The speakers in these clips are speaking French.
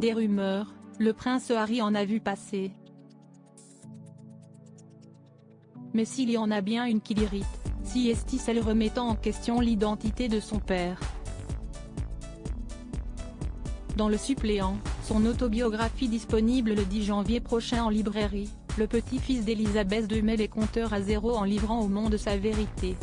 Des rumeurs, le prince Harry en a vu passer. Mais s'il y en a bien une qui l'irrite, si est-il celle remettant en question l'identité de son père. Dans Le Suppléant, son autobiographie disponible le 10 janvier prochain en librairie, le petit-fils d'Elisabeth II met les compteurs à zéro en livrant au monde sa vérité.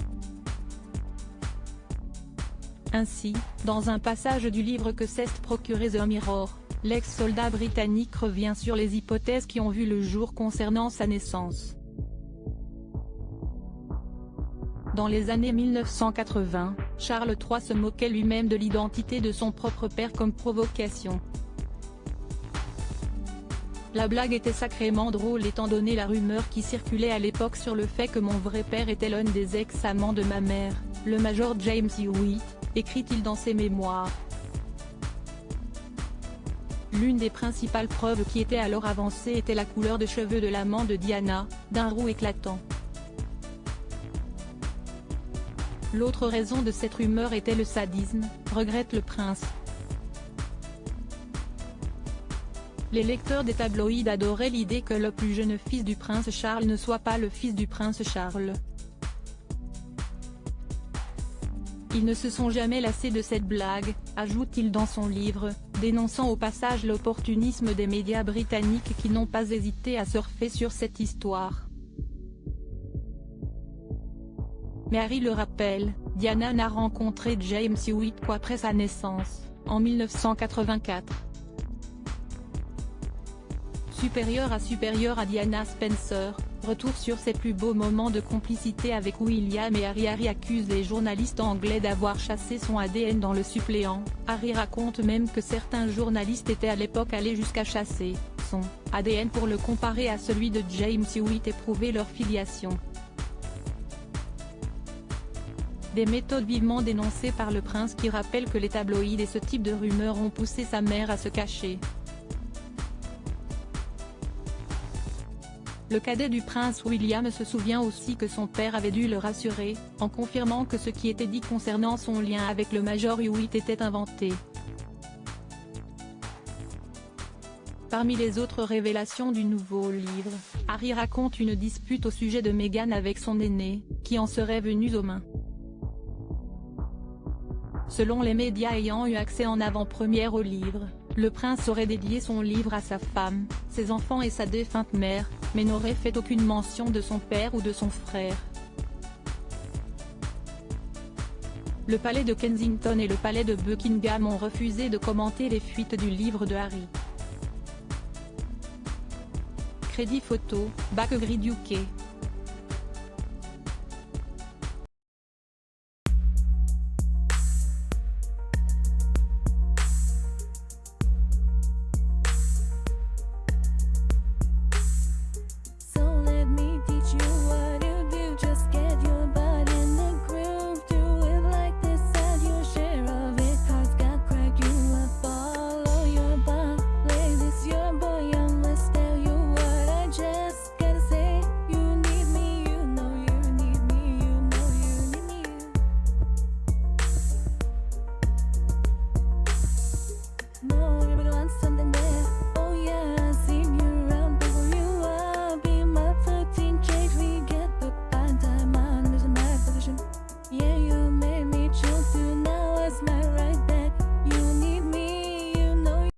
Ainsi, dans un passage du livre que s'est procuré The Mirror, l'ex-soldat britannique revient sur les hypothèses qui ont vu le jour concernant sa naissance. Dans les années 1980, Charles III se moquait lui-même de l'identité de son propre père comme provocation. La blague était sacrément drôle étant donné la rumeur qui circulait à l'époque sur le fait que mon vrai père était l'un des ex-amants de ma mère, le major James Hewitt, écrit-il dans ses mémoires. L'une des principales preuves qui était alors avancée était la couleur de cheveux de l'amant de Diana, d'un roux éclatant. L'autre raison de cette rumeur était le sadisme, regrette le prince. Les lecteurs des tabloïds adoraient l'idée que le plus jeune fils du prince Charles ne soit pas le fils du prince Charles. Ils ne se sont jamais lassés de cette blague, ajoute-t-il dans son livre, dénonçant au passage l'opportunisme des médias britanniques qui n'ont pas hésité à surfer sur cette histoire. Mais Harry le rappelle, Diana n'a rencontré James Hewitt qu'après sa naissance, en 1984. Supérieur à Diana Spencer, retour sur ses plus beaux moments de complicité avec William et Harry. Harry accuse les journalistes anglais d'avoir chassé son ADN dans Le Suppléant. Harry raconte même que certains journalistes étaient à l'époque allés jusqu'à chasser son ADN pour le comparer à celui de James Hewitt et prouver leur filiation. Des méthodes vivement dénoncées par le prince qui rappellent que les tabloïds et ce type de rumeurs ont poussé sa mère à se cacher. Le cadet du prince William se souvient aussi que son père avait dû le rassurer, en confirmant que ce qui était dit concernant son lien avec le major Hewitt était inventé. Parmi les autres révélations du nouveau livre, Harry raconte une dispute au sujet de Meghan avec son aîné, qui en serait venue aux mains. Selon les médias ayant eu accès en avant-première au livre, le prince aurait dédié son livre à sa femme, ses enfants et sa défunte mère, mais n'aurait fait aucune mention de son père ou de son frère. Le palais de Kensington et le palais de Buckingham ont refusé de commenter les fuites du livre de Harry. Crédit photo, Back Grid UK.